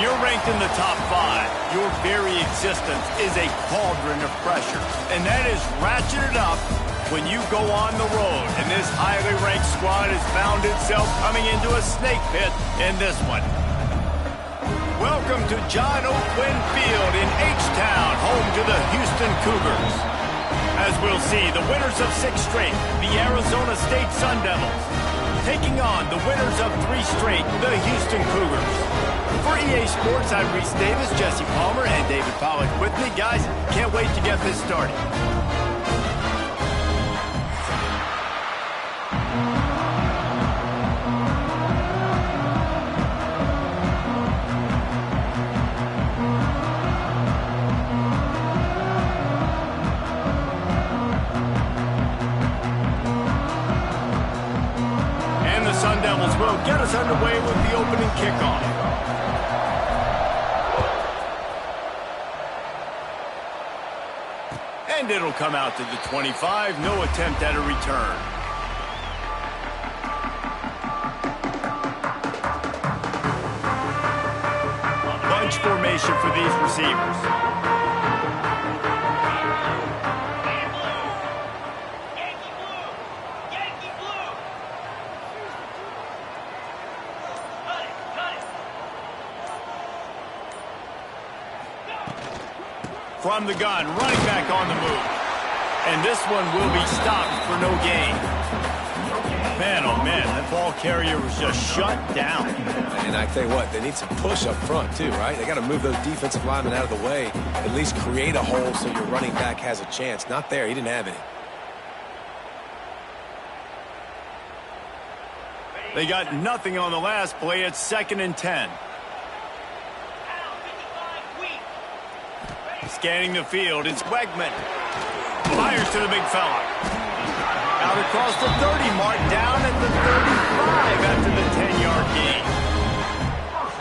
you're ranked in the top 5, your very existence is a cauldron of pressure. And that is ratcheted up when you go on the road. And this highly ranked squad has found itself coming into a snake pit in this one. Welcome to John O. Quinn Field in H-Town, home to the Houston Cougars. As we'll see, the winners of 6 straight, the Arizona State Sun Devils, taking on the winners of 3 straight, the Houston Cougars. For EA Sports, I'm Reese Davis, Jesse Palmer, and David Pollack with me. Guys, can't wait to get this started. Sun Devils will get us underway with the opening kickoff. And it'll come out to the 25. No attempt at a return. Bunch formation for these receivers. From the gun, running back on the move. And this one will be stopped for no gain. Man, oh man, that ball carrier was just shut down. And I tell you what, they need some push up front too, right? They got to move those defensive linemen out of the way, at least create a hole so your running back has a chance. Not there, he didn't have any. They got nothing on the last play. It's 2nd and 10. Scanning the field, it's Wegman. Fires to the big fella. Out across the 30 mark, down at the 35 after the 10-yard gain.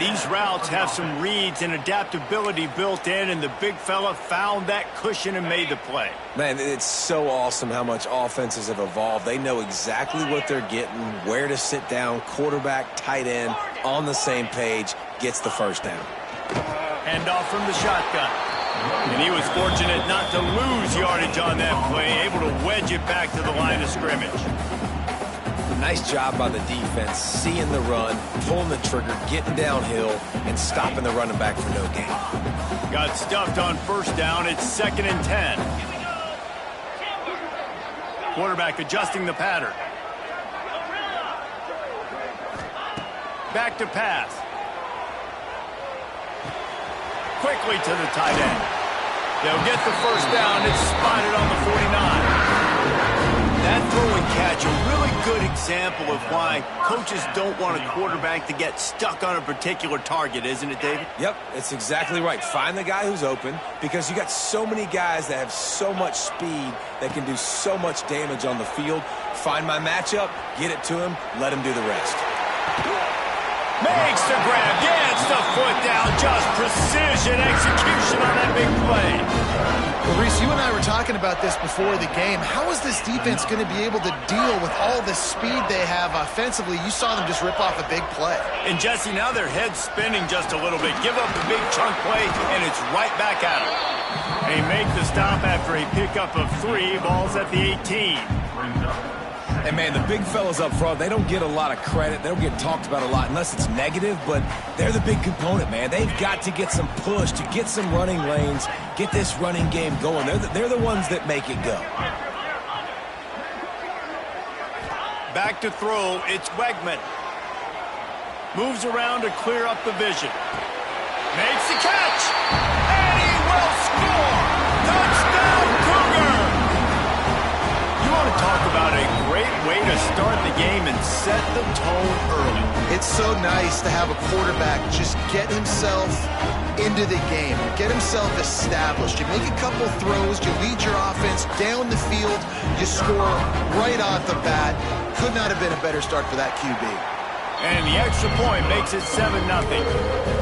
These routes have some reads and adaptability built in, and the big fella found that cushion and made the play. Man, it's so awesome how much offenses have evolved. They know exactly what they're getting, where to sit down, quarterback, tight end, on the same page, gets the first down. Handoff from the shotgun. And he was fortunate not to lose yardage on that play, able to wedge it back to the line of scrimmage. Nice job by the defense, seeing the run, pulling the trigger, getting downhill, and stopping the running back for no gain. Got stuffed on first down. It's 2nd and 10. Quarterback adjusting the pattern. Back to pass. Quickly to the tight end. They'll get the first down. It's spotted on the 49. That throw and catch, a really good example of why coaches don't want a quarterback to get stuck on a particular target, isn't it, David? Yep, it's exactly right. Find the guy who's open, because you got so many guys that have so much speed that can do so much damage on the field. Find my matchup, get it to him, let him do the rest. Makes the grab, gets the foot down, just precision execution on that big play. Well, Reese, you and I were talking about this before the game. How is this defense going to be able to deal with all the speed they have offensively? You saw them just rip off a big play. And Jesse, now their head's spinning just a little bit. Give up the big chunk play, and it's right back at them. They make the stop after a pickup of 3, balls at the 18. And, man, the big fellas up front, they don't get a lot of credit. They don't get talked about a lot unless it's negative, but they're the big component, man. They've got to get some push, to get some running lanes, get this running game going. They're the ones that make it go. Back to throw, it's Wegman. Moves around to clear up the vision. Makes the catch, and he will score! Touchdown, Cougar! You want to talk about a great way to start the game and set the tone early. It's so nice to have a quarterback just get himself into the game, get himself established. You make a couple throws, you lead your offense down the field, you score right off the bat. Could not have been a better start for that QB. And the extra point makes it 7-0.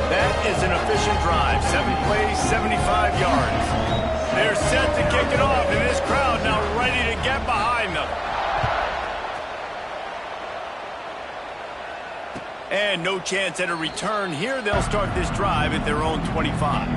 That is an efficient drive. 7 plays, 75 yards. They're set to kick it off, and this crowd now ready to get behind them. And no chance at a return here. They'll start this drive at their own 25.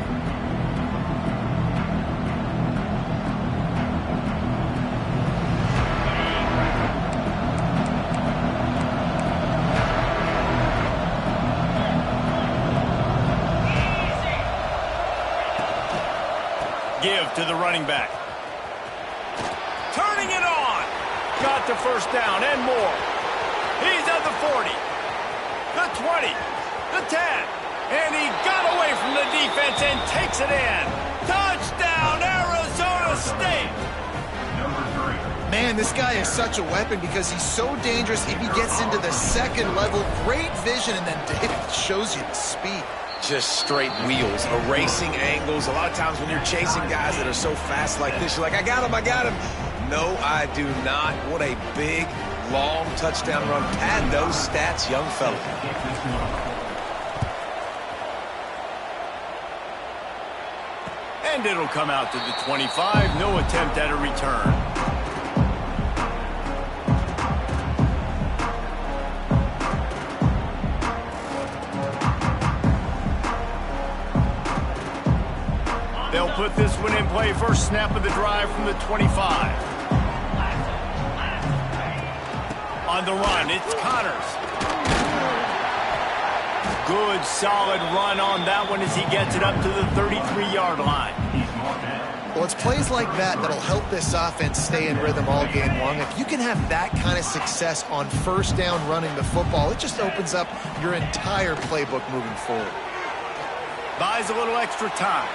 Give to the running back. Turning it on. Got the first down and more. He's at the 40. The 20, the 10, and he got away from the defense and takes it in. Touchdown, Arizona State. Man, this guy is such a weapon because he's so dangerous if he gets into the second level. Great vision, and then David shows you the speed. Just straight wheels, erasing angles. A lot of times when you're chasing guys that are so fast like this, you're like, I got him. No, I do not. What a big, long touchdown run. Pad those stats, young fella. And it'll come out to the 25. No attempt at a return. They'll put this one in play. First snap of the drive from the 25. On the run, it's Connors. Good, solid run on that one as he gets it up to the 33-yard line. Well, it's plays like that that'll help this offense stay in rhythm all game long. If you can have that kind of success on first down running the football, it just opens up your entire playbook moving forward. Buys a little extra time.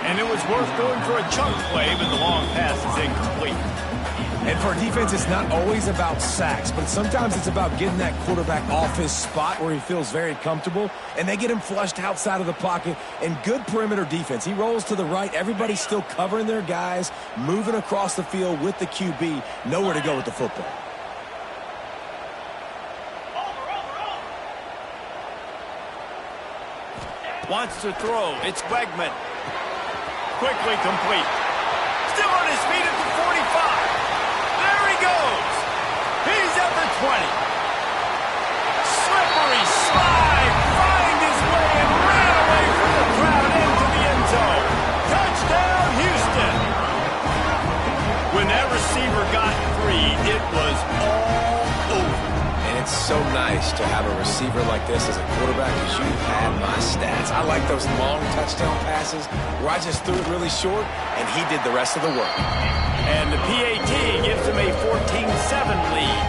And it was worth going for a chunk play, but the long pass is incomplete. And for a defense, it's not always about sacks, but sometimes it's about getting that quarterback off his spot where he feels very comfortable, and they get him flushed outside of the pocket. And good perimeter defense. He rolls to the right. Everybody's still covering their guys, moving across the field with the QB. Nowhere to go with the football. Wants to throw. It's Wegman. Quickly complete. Still on his feet at the 45. There he goes. He's at the 20. Slippery slide. Find his way and ran away from the crowd into the end zone. Touchdown, Houston. When that receiver got free, it was all over. And it's so nice to have a receiver like this as a quarterback because you had my stats. I like those long touchdown passes where I just threw it really short and he did the rest of the work. And the PAT gives him a 14-7 lead.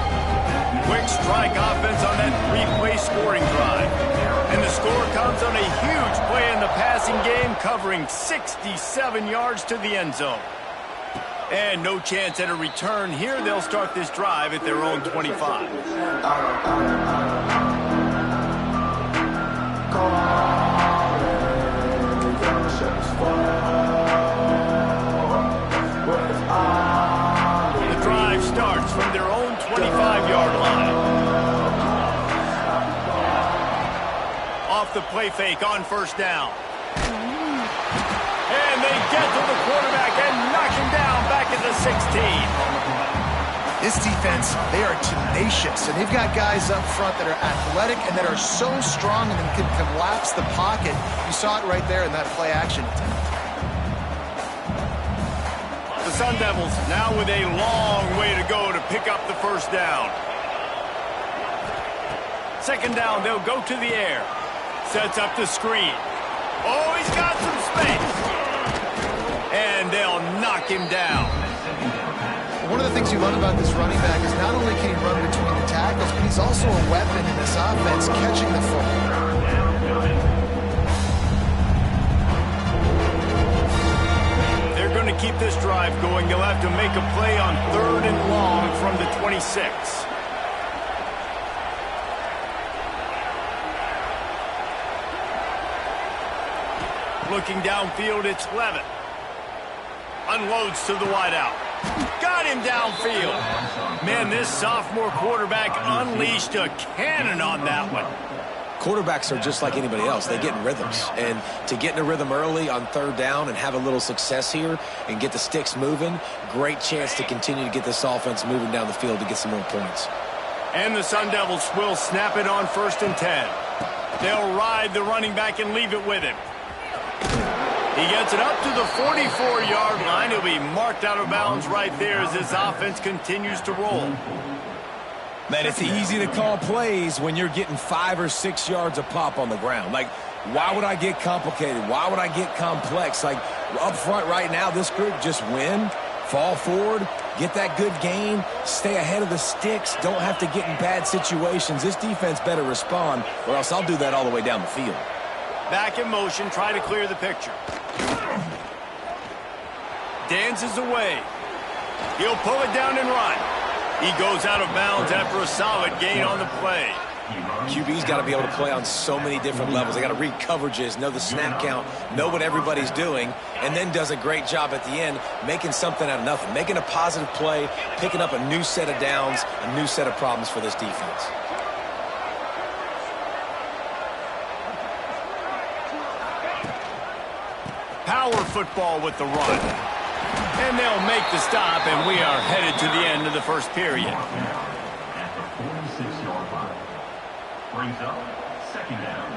Quick strike offense on that three-play scoring drive. And the score comes on a huge play in the passing game, covering 67 yards to the end zone. And no chance at a return here. They'll start this drive at their own 25. The drive starts from their own 25-yard line. Off the play fake on first down. And they get to the quarterback and knock him down back at the 16. This defense, they are tenacious, and they've got guys up front that are athletic and that are so strong and can collapse the pocket. You saw it right there in that play action attempt. The Sun Devils now with a long way to go to pick up the first down. Second down, they'll go to the air. Sets up the screen. Oh, he's got some space. And they'll knock him down. One of the things you love about this running back is not only can he run between the tackles, but he's also a weapon in this offense, catching the football. They're going to keep this drive going. They'll have to make a play on 3rd and long from the 26. Looking downfield, it's Levitt. Unloads to the wideout. Got him downfield. Man, this sophomore quarterback unleashed a cannon on that one. Quarterbacks are just like anybody else. They get in rhythms. And to get in a rhythm early on 3rd down and have a little success here and get the sticks moving, great chance to continue to get this offense moving down the field to get some more points. And the Sun Devils will snap it on 1st and 10. They'll ride the running back and leave it with him. He gets it up to the 44-yard line. He'll be marked out of bounds right there as this offense continues to roll. Man, it's easy to call plays when you're getting 5 or 6 yards a pop on the ground. Like, why would I get complicated? Why would I get complex? Like, up front right now, this group just win, fall forward, get that good gain, stay ahead of the sticks, don't have to get in bad situations. This defense better respond, or else I'll do that all the way down the field. Back in motion, try to clear the picture. Dances away. He'll pull it down and run. He goes out of bounds after a solid gain on the play. QB's got to be able to play on so many different levels. They got to read coverages, know the snap count, know what everybody's doing, and then does a great job at the end making something out of nothing, making a positive play, picking up a new set of downs, a new set of problems for this defense. Power football with the run. And they'll make the stop, and we are headed to the end of the first period. At the 46-yard line. Brings up 2nd down.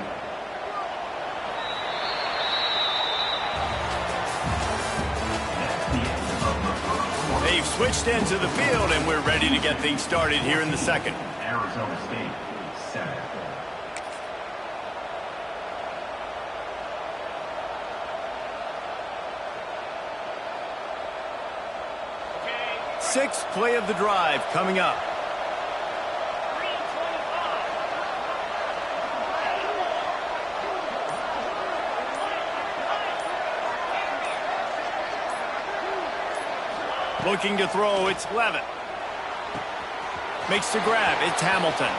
They've switched ends of the field, and we're ready to get things started here in the second. Arizona State set it. 6th play of the drive coming up. Looking to throw, it's Levitt. Makes the grab, it's Hamilton.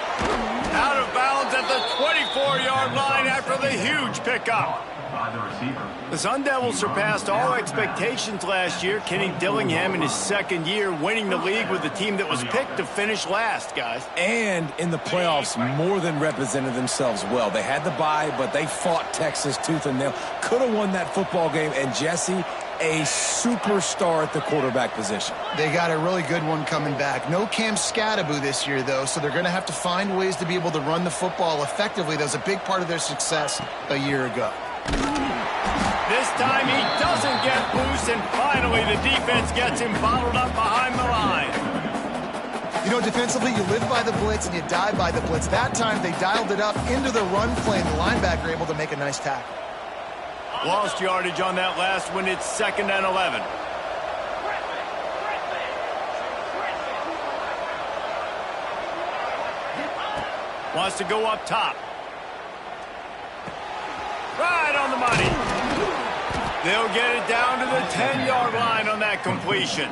Out of bounds at the 24-yard line after the huge pickup. By the receiver. The Sun Devils surpassed all expectations last year. Kenny Dillingham in his 2nd year winning the league with the team that was picked to finish last, guys. And in the playoffs, more than represented themselves well. They had the bye, but they fought Texas tooth and nail. Could have won that football game, and Jesse, a superstar at the quarterback position. They got a really good one coming back. No Cam Scattaboo this year, though, so they're going to have to find ways to be able to run the football effectively. That was a big part of their success a year ago. This time he doesn't get loose, and finally the defense gets him bottled up behind the line. You know, defensively, you live by the blitz and you die by the blitz. That time they dialed it up into the run play, and the linebacker able to make a nice tackle. Lost yardage on that last one. It's 2nd and 11. Wants to go up top. Right on the money. They'll get it down to the 10-yard line on that completion.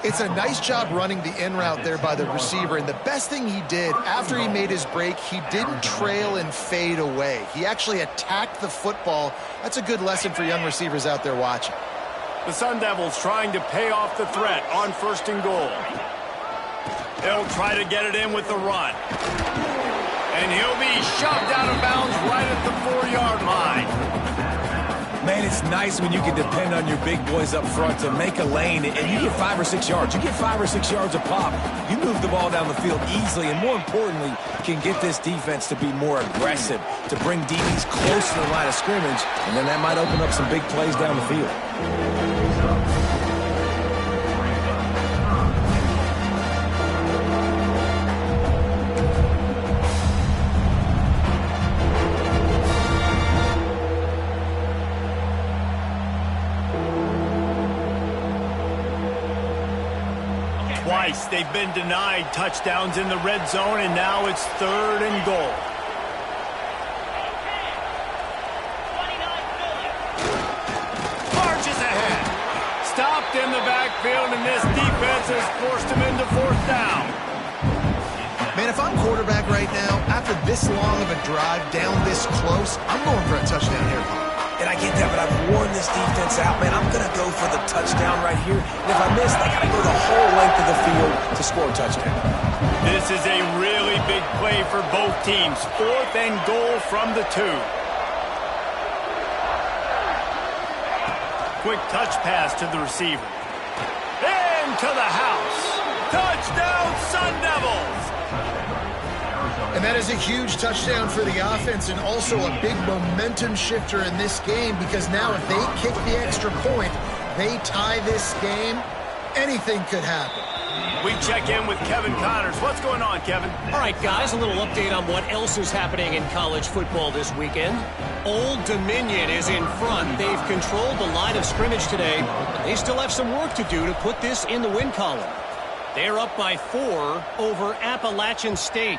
It's a nice job running the in route there by the receiver, and the best thing he did after he made his break, he didn't trail and fade away. He actually attacked the football. That's a good lesson for young receivers out there watching. The Sun Devils trying to pay off the threat on 1st and goal. They'll try to get it in with the run. And he'll be shoved out of bounds right at the 4-yard line. Man, it's nice when you can depend on your big boys up front to make a lane, and you get 5 or 6 yards. You get 5 or 6 yards a pop. You move the ball down the field easily, and more importantly, can get this defense to be more aggressive, to bring DBs close to the line of scrimmage, and then that might open up some big plays down the field. Twice they've been denied touchdowns in the red zone, and now it's 3rd and goal. Marches ahead. Stopped in the backfield, and this defense has forced him into 4th down. Man, if I'm quarterback right now, after this long of a drive down this close, I'm going for a touchdown here, Paul. And I get that, but I've worn this defense out, man. I'm going to go for the touchdown right here. And if I miss, I got to go the whole length of the field to score a touchdown. This is a really big play for both teams. 4th and goal from the 2. Quick touch pass to the receiver. Into the house. Touchdown, Sun Devils! And that is a huge touchdown for the offense and also a big momentum shifter in this game, because now if they kick the extra point, they tie this game, anything could happen. We check in with Kevin Connors. What's going on, Kevin? All right, guys, a little update on what else is happening in college football this weekend. Old Dominion is in front. They've controlled the line of scrimmage today. They still have some work to do to put this in the win column. They're up by 4 over Appalachian State.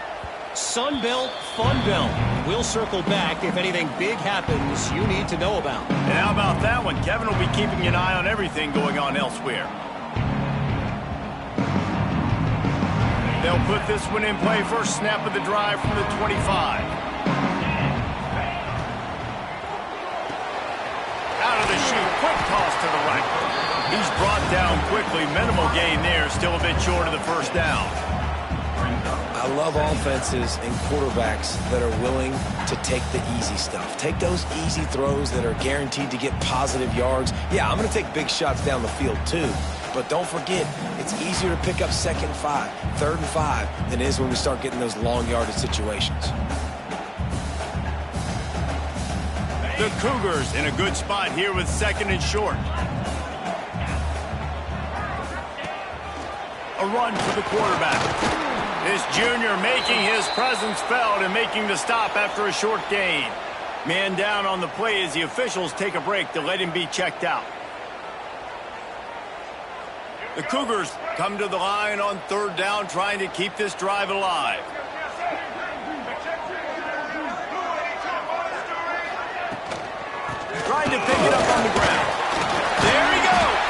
Sun Belt, Fun Belt. We'll circle back if anything big happens you need to know about. And how about that one? Kevin will be keeping an eye on everything going on elsewhere. They'll put this one in play. First snap of the drive from the 25. Out of the chute, quick toss to the right. He's brought down quickly. Minimal gain there, still a bit short of the first down. I love offenses and quarterbacks that are willing to take the easy stuff. Take those easy throws that are guaranteed to get positive yards. Yeah, I'm going to take big shots down the field too. But don't forget, it's easier to pick up 2nd and 5, 3rd and 5 than it is when we start getting those long yardage situations. The Cougars in a good spot here with 2nd and short. A run for the quarterback. This junior making his presence felt and making the stop after a short gain. Man down on the play as the officials take a break to let him be checked out. The Cougars come to the line on 3rd down, trying to keep this drive alive. Trying to pick it up on the ground. There he goes.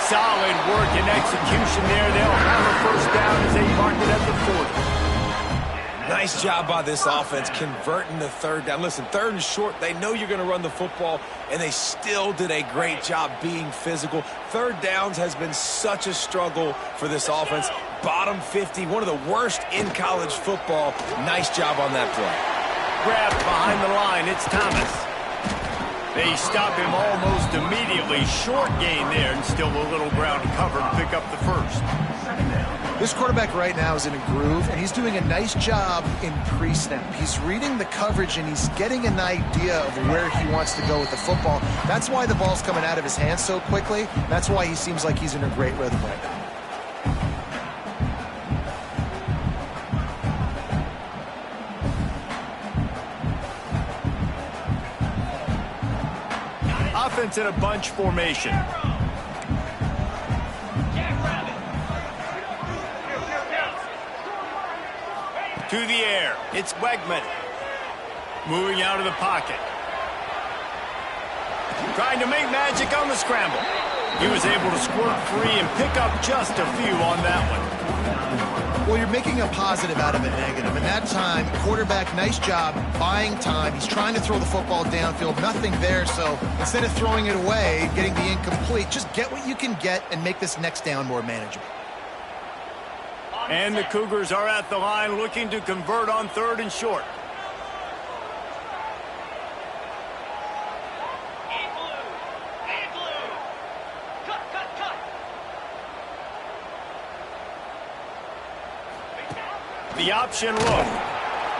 Solid work and execution there. They'll have a first down as they mark it at the 40. Nice job by this offense converting the 3rd down. Listen, 3rd and short, they know you're going to run the football, and they still did a great job being physical. 3rd downs has been such a struggle for this offense. Bottom 50, one of the worst in college football. Nice job on that play. Grabbed behind the line, it's Thomas. They stop him almost immediately. Short gain there, and still a little ground to cover to pick up the first. This quarterback right now is in a groove, and he's doing a nice job in pre-snap. He's reading the coverage, and he's getting an idea of where he wants to go with the football. That's why the ball's coming out of his hands so quickly. That's why he seems like he's in a great rhythm right now. Offense in a bunch formation. To the air, it's Wegman. Moving out of the pocket. Trying to make magic on the scramble. He was able to squirt free and pick up just a few on that one. Well, you're making a positive out of a negative. And that time, quarterback, nice job buying time. He's trying to throw the football downfield. Nothing there, so instead of throwing it away, getting the incomplete, just get what you can get and make this next down more manageable. And the Cougars are at the line looking to convert on 3rd and short. The option look.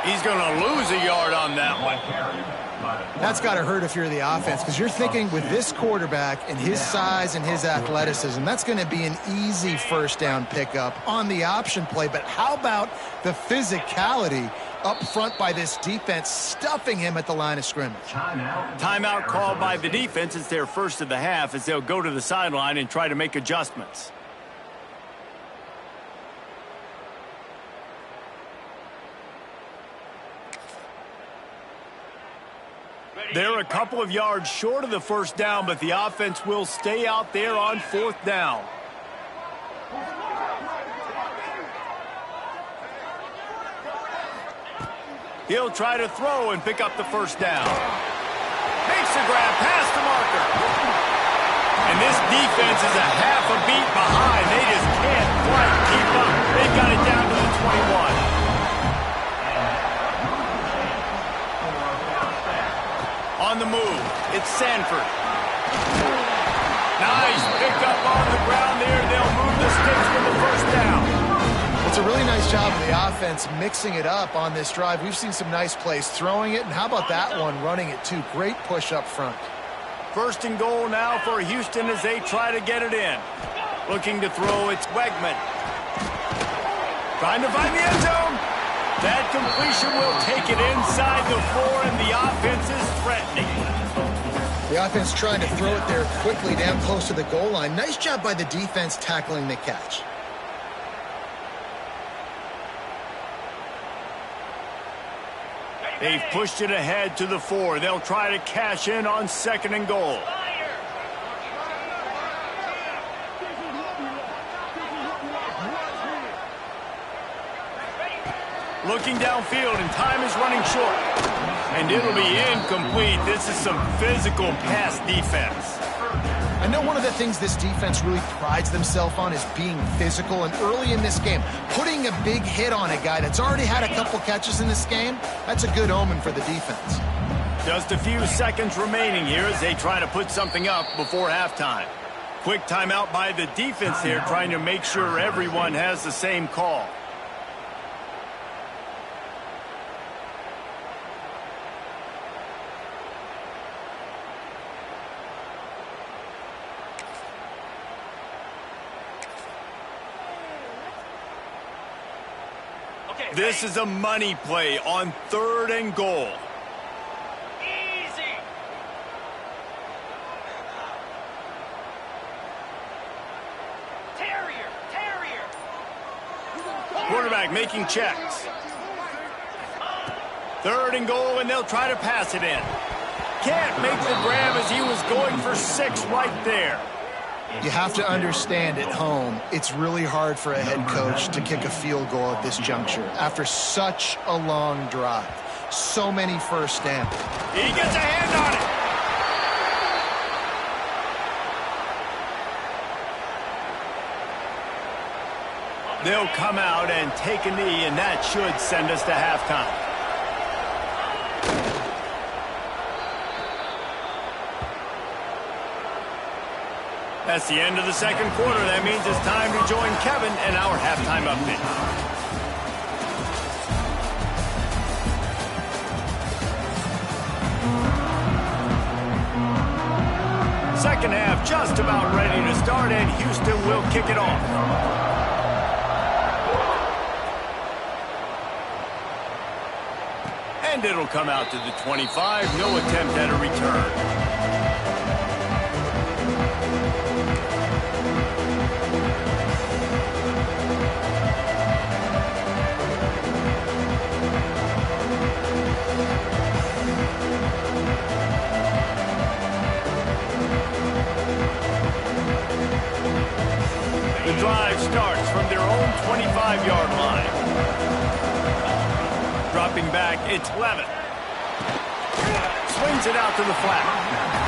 He's going to lose a yard on that one. That's got to hurt if you're the offense, because you're thinking with this quarterback and his size and his athleticism, that's going to be an easy first down pickup on the option play. But how about the physicality up front by this defense, stuffing him at the line of scrimmage? Timeout called by the defense. It's their first of the half as they'll go to the sideline and try to make adjustments. They're a couple of yards short of the first down, but the offense will stay out there on 4th down. He'll try to throw and pick up the first down. Makes the grab past the marker. And this defense is a half a beat behind. They just can't quite keep up. They've got it down to the 21. On the move, it's Sanford. Nice pick up on the ground there. They'll move the sticks for the first down. a really nice job of the offense mixing it up on this drive. We've seen some nice plays throwing it, and how about that one running it too? Great push up front. First and goal now for Houston as they try to get it in. Looking to throw, it's Wegman. Trying to find the end zone. That completion will take it inside the 4, and the offense is threatening. The offense trying to throw it there quickly down close to the goal line. Nice job by the defense tackling the catch. They've pushed it ahead to the 4. They'll try to cash in on second and goal. Looking downfield, and time is running short. And it'll be incomplete. This is some physical pass defense. I know one of the things this defense really prides themselves on is being physical, and early in this game, putting a big hit on a guy that's already had a couple catches in this game, that's a good omen for the defense. Just a few seconds remaining here as they try to put something up before halftime. Quick timeout by the defense here, trying to make sure everyone has the same call. This is a money play on third and goal. Easy. Terrier. Quarterback making checks. Third and goal, and they'll try to pass it in. Can't make the grab as he was going for 6 right there. You have to understand at home, it's really hard for a head coach to kick a field goal at this juncture after such a long drive. So many first downs. He gets a hand on it. They'll come out and take a knee, and that should send us to halftime. That's the end of the second quarter. That means it's time to join Kevin in our halftime update. Second half just about ready to start, and Houston will kick it off. And it'll come out to the 25. No attempt at a return. The drive starts from their own 25-yard line. Dropping back, it's Levitt. Swings it out to the flat.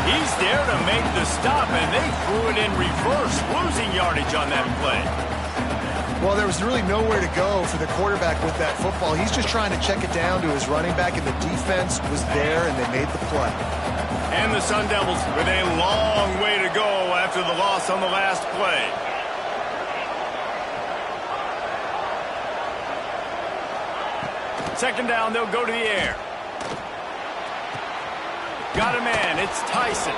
He's there to make the stop, and they threw it in reverse, losing yardage on that play. Well, there was really nowhere to go for the quarterback with that football. He's just trying to check it down to his running back, and the defense was there, and they made the play. And the Sun Devils with a long way to go after the loss on the last play. Second down, they'll go to the air. Got a man, it's Tyson.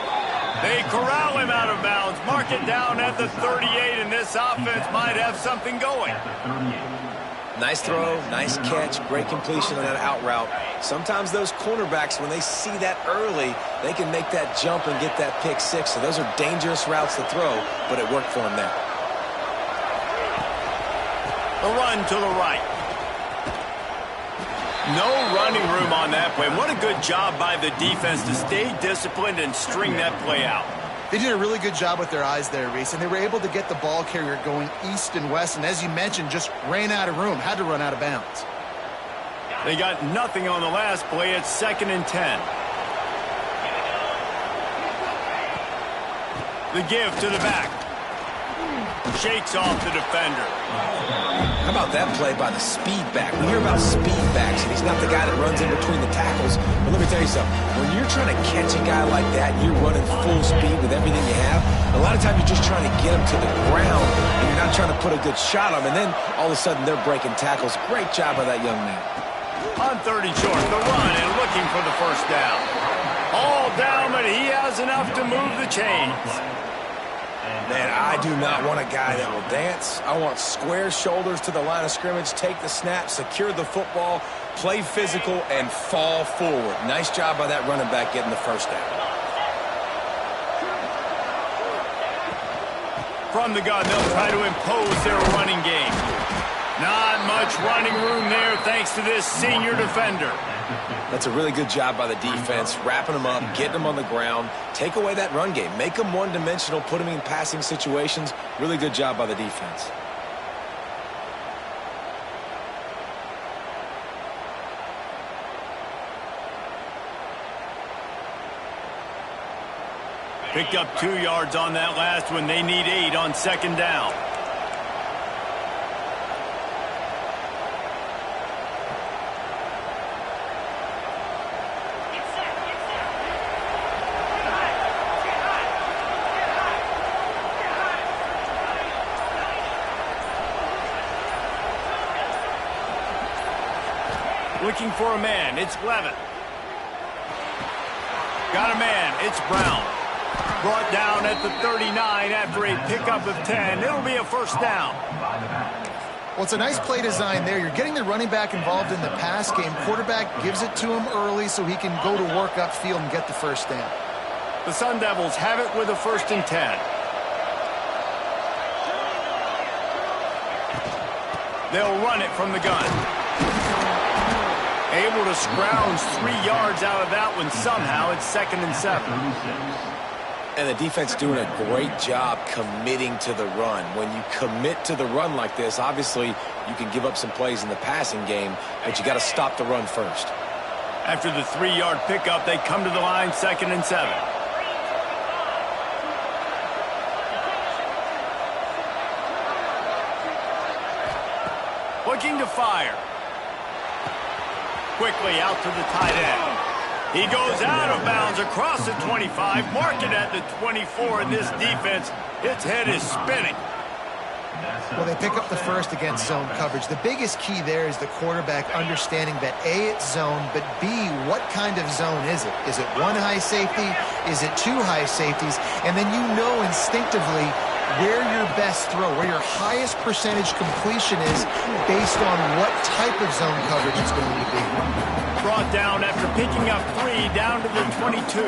They corral him out of bounds, mark it down at the 38, and this offense might have something going. Nice throw, nice catch, great completion on that out route. Sometimes those cornerbacks, when they see that early, they can make that jump and get that pick six. So those are dangerous routes to throw, but it worked for him there. The run to the right. No running room on that play. What a good job by the defense to stay disciplined and string that play out. They did a really good job with their eyes there, Reese, and they were able to get the ball carrier going east and west, and as you mentioned, just ran out of room, had to run out of bounds. They got nothing on the last play. It's 2nd and 10. The give to the back. Shakes off the defender. How about that play by the speed back? We hear about speed backs, and he's not the guy that runs in between the tackles. But let me tell you something. When you're trying to catch a guy like that, and you're running full speed with everything you have, a lot of times you're just trying to get him to the ground, and you're not trying to put a good shot on him, and then all of a sudden they're breaking tackles. Great job by that young man. On 30 short, the run and looking for the first down. All down, but he has enough to move the chains. Man, I do not want a guy that will dance. I want square shoulders to the line of scrimmage, take the snap, secure the football, play physical, and fall forward. Nice job by that running back getting the first down. From the gun, they'll try to impose their running game. Not much running room there thanks to this senior defender. That's a really good job by the defense, wrapping them up, getting them on the ground. Take away that run game. Make them one-dimensional, put them in passing situations. Really good job by the defense. Picked up 2 yards on that last one. They need 8 on second down. Looking for a man, it's Levin. Got a man, it's Brown. Brought down at the 39 after a pickup of 10. It'll be a first down. Well, it's a nice play design there. You're getting the running back involved in the pass game. Quarterback gives it to him early so he can go to work upfield and get the first down. The Sun Devils have it with a 1st and 10. They'll run it from the gun. Able to scrounge 3 yards out of that one somehow. It's 2nd and 7. And the defense doing a great job committing to the run. When you commit to the run like this, obviously you can give up some plays in the passing game, but you got to stop the run first. After the 3-yard pickup, they come to the line, 2nd and 7. Looking to fire. Quickly out to the tight end. He goes out of bounds across the 25, mark it at the 24, and this defense, its head is spinning. Well, they pick up the first against zone coverage. The biggest key there is the quarterback understanding that A, it's zone, but B, what kind of zone is it? Is it 1 high safety? Is it 2 high safeties? And then you know instinctively where your best throw, where your highest percentage completion is based on what type of zone coverage it's going to be. Brought down after picking up 3 down to the 22.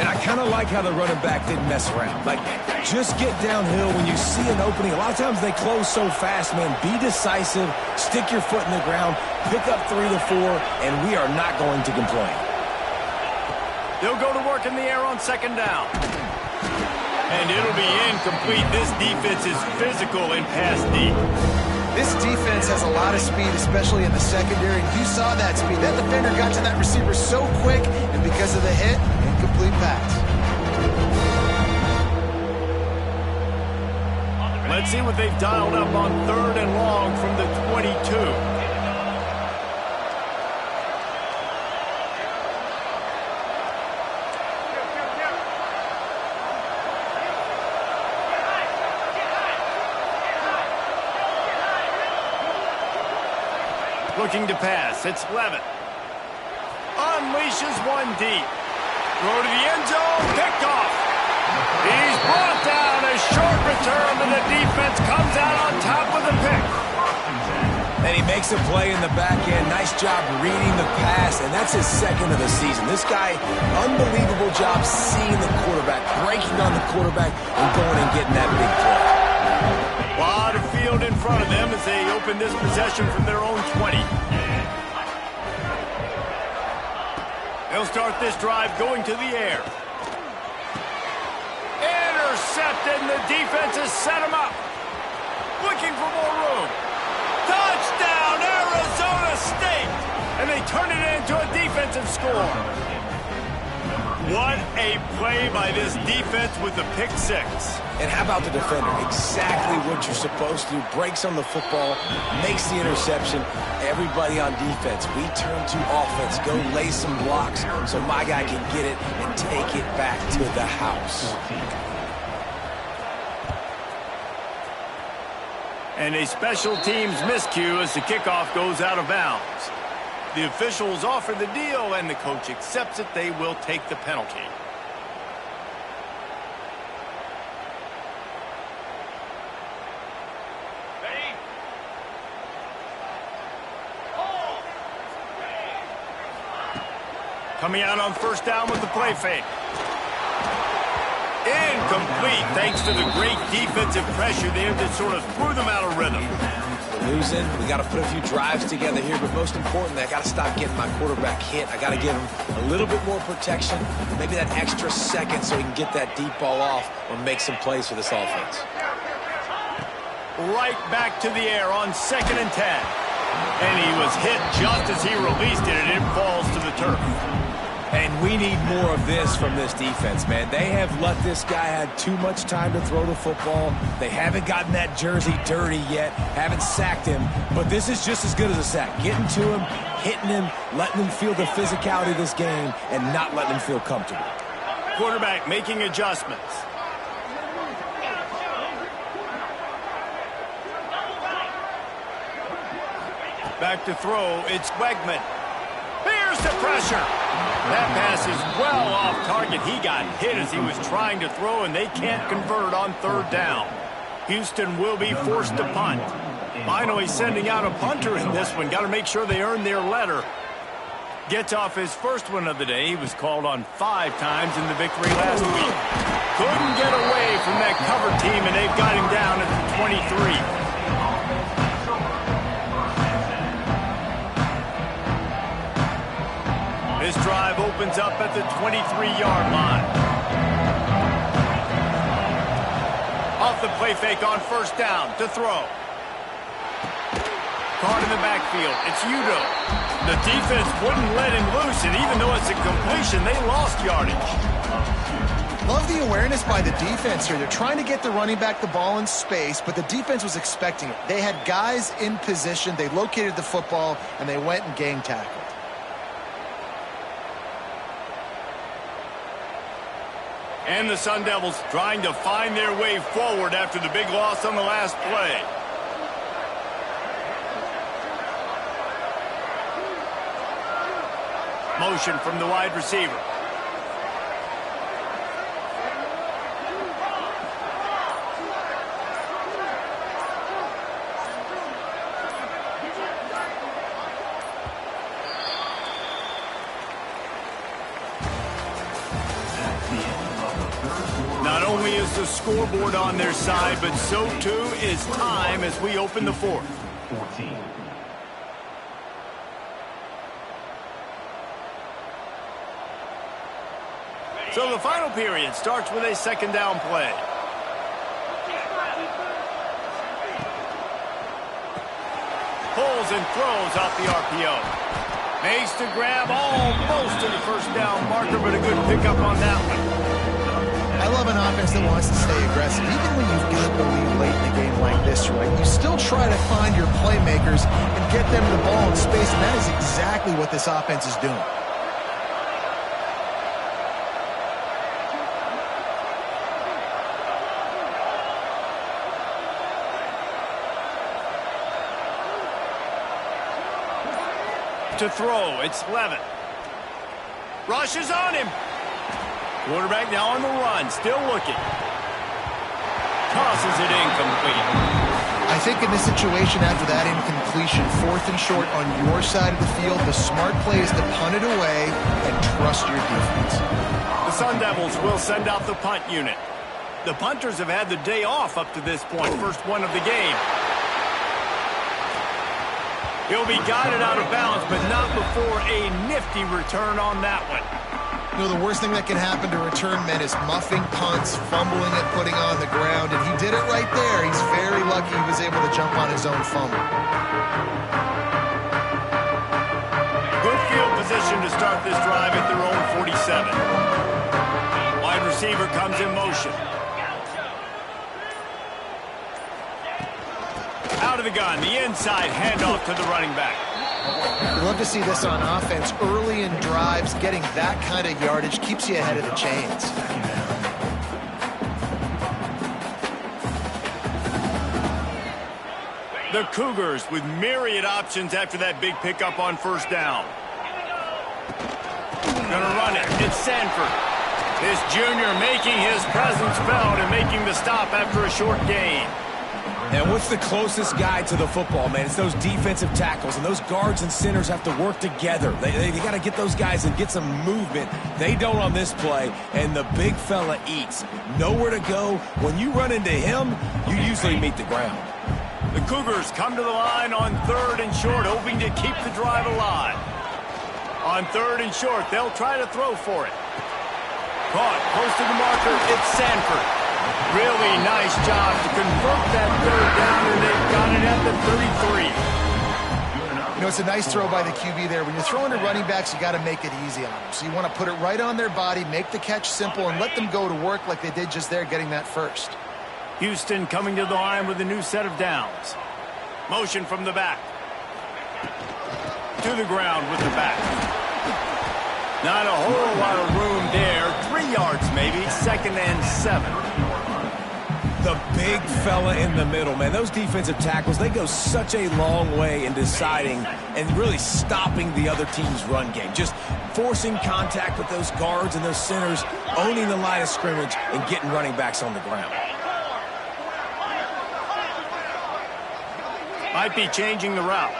And I kind of like how the running back didn't mess around. Like, just get downhill when you see an opening. A lot of times they close so fast, man. Be decisive, stick your foot in the ground, pick up 3 to 4, and we are not going to complain. They'll go to work in the air on 2nd down. And it'll be incomplete. This defense is physical in pass deep. This defense has a lot of speed, especially in the secondary. And you saw that speed. That defender got to that receiver so quick, and because of the hit, incomplete pass. Let's see what they've dialed up on 3rd and long from the 22. Looking to pass, it's Levin. Unleashes 1 deep. Throw to the end zone, picked off. He's brought down, a short return, but the defense comes out on top with a pick. And he makes a play in the back end. Nice job reading the pass, and that's his 2nd of the season. This guy, unbelievable job seeing the quarterback, breaking on the quarterback, and going and getting that big play. A lot of field in front of them as they open this possession from their own 20. They'll start this drive going to the air. Intercepted, and the defense has set him up. Looking for more room. Touchdown, Arizona State! And they turn it into a defensive score. What a play by this defense with the pick six. And how about the defender? Exactly what you're supposed to do. Breaks on the football, makes the interception. Everybody on defense, we turn to offense. Go lay some blocks so my guy can get it and take it back to the house. And a special teams miscue as the kickoff goes out of bounds. The officials offer the deal, and the coach accepts it. They will take the penalty. Coming out on first down with the play fake. Incomplete, thanks to the great defensive pressure there that sort of threw them out of rhythm. We're losing. We got to put a few drives together here, but most importantly, I got to stop getting my quarterback hit. I got to give him a little bit more protection, maybe that extra second so he can get that deep ball off or make some plays for this offense. Right back to the air on 2nd and 10. And he was hit just as he released it, and it falls to the turf. And we need more of this from this defense, man. They have let this guy have too much time to throw the football. They haven't gotten that jersey dirty yet, haven't sacked him. But this is just as good as a sack. Getting to him, hitting him, letting him feel the physicality of this game, and not letting him feel comfortable. Quarterback making adjustments. Back to throw, it's Wegman. Here's the pressure. That pass is well off target. He got hit as he was trying to throw, and they can't convert on 3rd down. Houston will be forced to punt. Finally sending out a punter in this one. Got to make sure they earn their letter. Gets off his first one of the day. He was called on 5 times in the victory last week. Couldn't get away from that cover team, and they've got him down at the 23. This drive opens up at the 23-yard line. Off the play fake on first down to throw. Caught in the backfield. It's Udo. The defense wouldn't let him loose, and even though it's a completion, they lost yardage. Love the awareness by the defense here. They're trying to get the running back the ball in space, but the defense was expecting it. They had guys in position. They located the football, and they went and gang tackled. And the Sun Devils trying to find their way forward after the big loss on the last play. Motion from the wide receiver. Not only is the scoreboard on their side, but so too is time as we open the 4th. 14. So the final period starts with a 2nd down play. Pulls and throws off the RPO. Makes the grab almost to the first down marker, but a good pickup on that one. I love an offense that wants to stay aggressive. Even when you've got the lead late in a game like this, right, you still try to find your playmakers and get them the ball in space, and that is exactly what this offense is doing. To throw, it's Levitt. Rushes on him. Quarterback now on the run, still looking. Tosses it incomplete. I think in this situation, after that incompletion, 4th and short on your side of the field, the smart play is to punt it away and trust your defense. The Sun Devils will send out the punt unit. The punters have had the day off up to this point, first one of the game. He'll be guided out of bounds, but not before a nifty return on that one. You know, the worst thing that can happen to return men is muffing punts, fumbling it, putting on the ground, and he did it right there. He's very lucky he was able to jump on his own fumble. Good field position to start this drive at their own 47. receiver comes in motion. Out of the gun, the inside handoff to the running back. You love to see this on offense. Early in drives, getting that kind of yardage keeps you ahead of the chains. The Cougars with myriad options after that big pickup on first down. Gonna run it. It's Sanford. This junior making his presence felt and making the stop after a short gain. And what's the closest guy to the football, man? It's those defensive tackles, and those guards and centers have to work together. They got to get those guys and get some movement. They don't on this play, and the big fella eats. Nowhere to go. When you run into him, you usually meet the ground. The Cougars come to the line on 3rd and short, hoping to keep the drive alive. On 3rd and short, they'll try to throw for it. Caught, close to the marker, it's Sanford. Really nice job to convert that 3rd down, and they've got it at the 33. You know, it's a nice throw by the QB there. When you're throwing to running backs, you got to make it easy on them. So you want to put it right on their body, make the catch simple, and let them go to work like they did just there, getting that first. Houston coming to the line with a new set of downs. Motion from the back. To the ground with the back. Not a whole lot of room there. 3 yards maybe. 2nd and 7. The big fella in the middle, man. Those defensive tackles, they go such a long way in deciding and really stopping the other team's run game. Just forcing contact with those guards and those centers, owning the line of scrimmage, and getting running backs on the ground. Might be changing the route.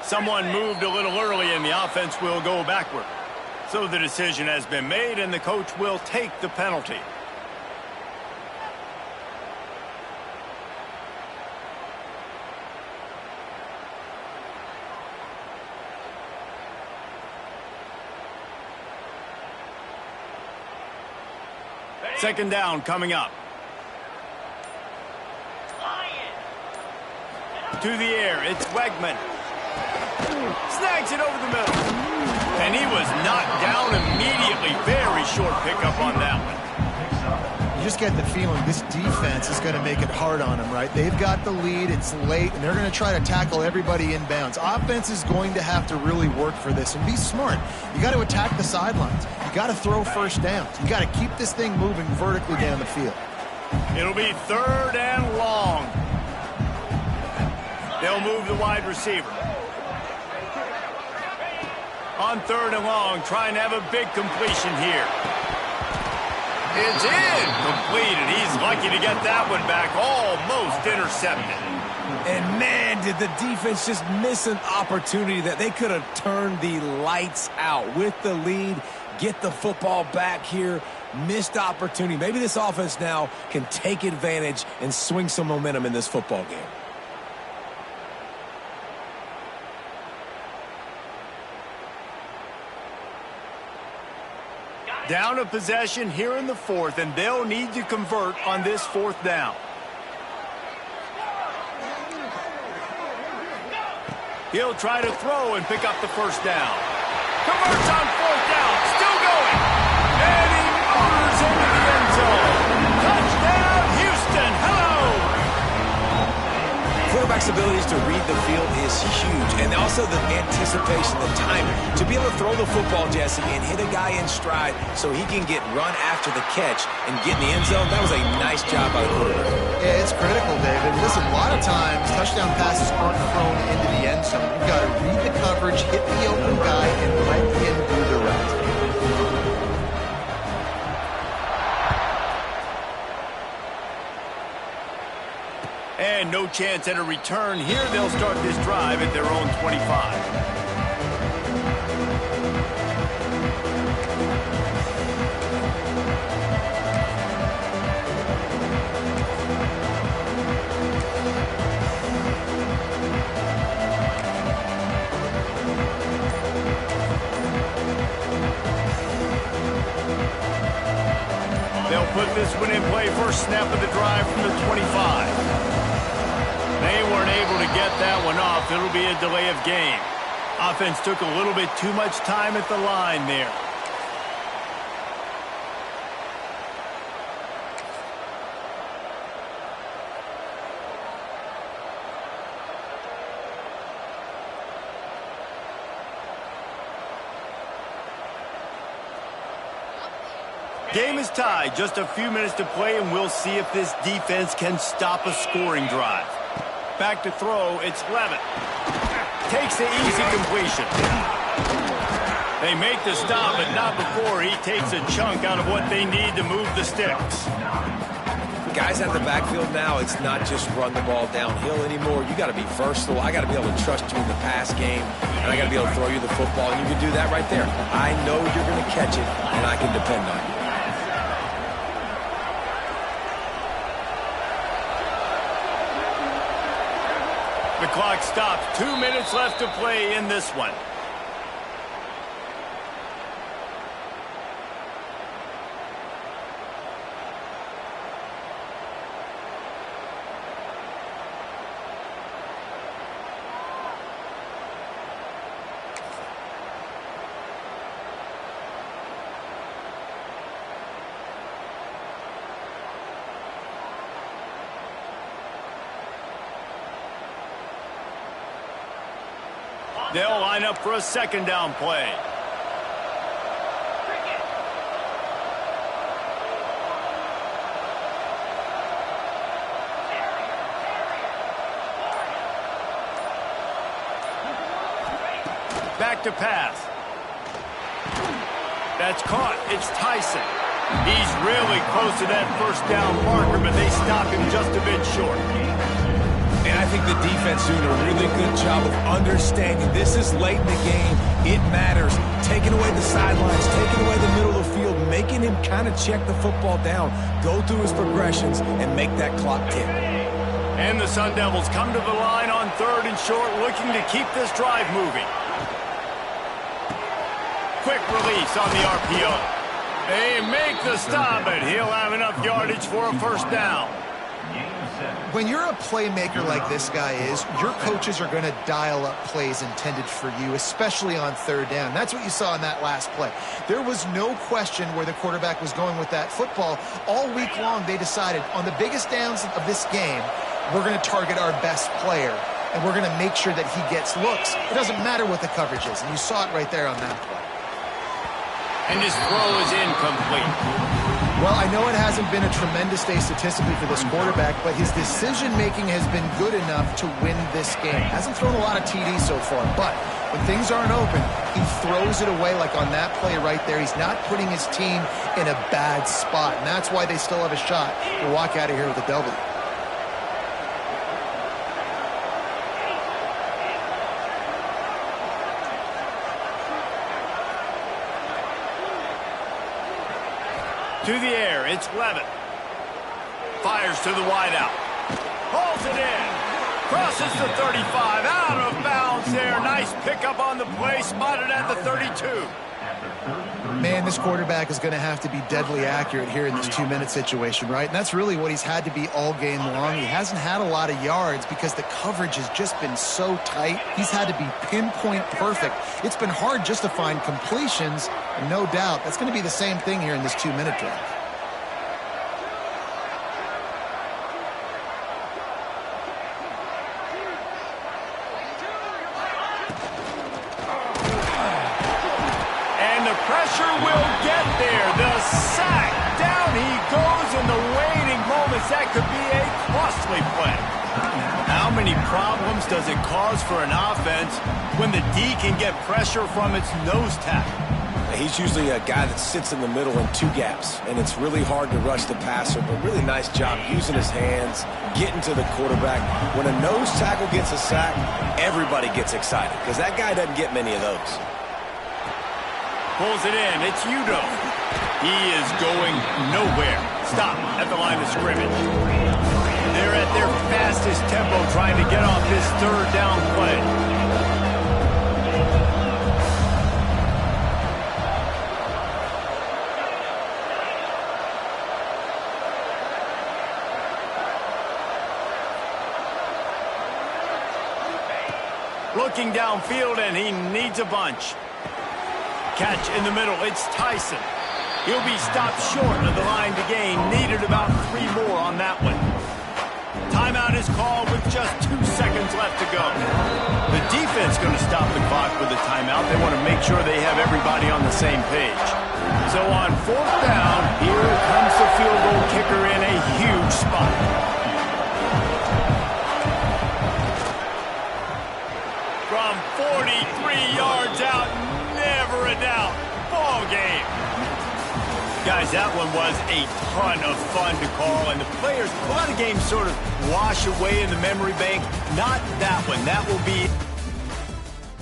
Someone moved a little early, and the offense will go backward. So the decision has been made, and the coach will take the penalty. Second down coming up. To the air, it's Wegman. Snags it over the middle. And he was knocked down immediately. Very short pickup on that one. You just get the feeling this defense is going to make it hard on them, right? They've got the lead, it's late, and they're going to try to tackle everybody inbounds. Offense is going to have to really work for this and be smart. You got to attack the sidelines. You got to throw first downs. You got to keep this thing moving vertically down the field. It'll be 3rd and long. They'll move the wide receiver. On 3rd and long, trying to have a big completion here. It's in. Completed. He's lucky to get that one back. Almost intercepted. And, man, did the defense just miss an opportunity that they could have turned the lights out with the lead, get the football back here. Missed opportunity. Maybe this offense now can take advantage and swing some momentum in this football game. Down a possession here in the 4th, and they'll need to convert on this 4th down. He'll try to throw and pick up the first down. Converts on 4th down, still going. And he motors into the end zone. Touchdown, Houston. Hello. Quarterback's abilities to read the field is huge, and also the anticipation, the timing. To be able to throw the football, Jesse, and hit a guy in stride so he can get run after the catch and get in the end zone, that was a nice job by the quarterback. Yeah, it's critical, David. Listen, a lot of times touchdown passes aren't thrown into the end zone. You've got to read the coverage, hit the open guy, and let him do the rest. And no chance at a return here. They'll start this drive at their own 25. They'll put this one in play. First snap of the drive from the 25. They They weren't able to get that one off. It'll be a delay of game. Offense took a little bit too much time at the line there. Game is tied. Just a few minutes to play, and we'll see if this defense can stop a scoring drive. Back to throw. It's Levitt. Takes the easy completion. They make the stop, but not before he takes a chunk out of what they need to move the sticks. Guys out of the backfield now, it's not just run the ball downhill anymore. You got to be versatile. I got to be able to trust you in the pass game, and I got to be able to throw you the football, and you can do that right there. I know you're going to catch it, and I can depend on you. The clock stops. 2 minutes left to play in this one. They'll line up for a second down play. Back to pass. That's caught. It's Tyson. He's really close to that first down marker, but they stop him just a bit short. And I think the defense doing a really good job of understanding this is late in the game. It matters. Taking away the sidelines, taking away the middle of the field, making him kind of check the football down, go through his progressions, and make that clock tick. And the Sun Devils come to the line on 3rd and short, looking to keep this drive moving. Quick release on the RPO. They make the stop, but he'll have enough yardage for a first down. When you're a playmaker like this guy is, your coaches are going to dial up plays intended for you, especially on 3rd down. That's what you saw in that last play. There was no question where the quarterback was going with that football. All week long, they decided on the biggest downs of this game, we're going to target our best player, and we're going to make sure that he gets looks. It doesn't matter what the coverage is, and you saw it right there on that play. And his throw is incomplete. Well, I know it hasn't been a tremendous day statistically for this quarterback, but his decision-making has been good enough to win this game. Hasn't thrown a lot of TDs so far, but when things aren't open, he throws it away like on that play right there. He's not putting his team in a bad spot, and that's why they still have a shot to walk out of here with a W. To the air, it's Levitt. Fires to the wideout. Pulls it in. Crosses the 35. Out of bounds there. Nice pickup on the play. Spotted at the 32. Man, this quarterback is going to have to be deadly accurate here in this 2-minute situation, right? And that's really what he's had to be all game long. He hasn't had a lot of yards because the coverage has just been so tight. He's had to be pinpoint perfect. It's been hard just to find completions, and no doubt that's going to be the same thing here in this 2-minute drive. Pressure will get there. The sack. Down he goes in the waiting moments. That could be a costly play. How many problems does it cause for an offense when the D can get pressure from its nose tackle? He's usually a guy that sits in the middle in 2 gaps, and it's really hard to rush the passer, but really nice job using his hands, getting to the quarterback. When a nose tackle gets a sack, everybody gets excited because that guy doesn't get many of those. Pulls it in. It's Udo. He is going nowhere. Stop at the line of scrimmage. They're at their fastest tempo trying to get off this 3rd down play. looking downfield, and he needs a bunch. Catch in the middle. It's Tyson. He'll be stopped short of the line to gain. Needed about 3 more on that one. Timeout is called with just 2 seconds left to go. The defense going to stop the clock with a timeout. They want to make sure they have everybody on the same page. So on 4th down, here comes the field goal kicker in a huge spot. From 43 yards out, never a doubt. Ball game. Guys, that one was a ton of fun to call, and the players, a lot of games sort of wash away in the memory bank. Not that one. That will be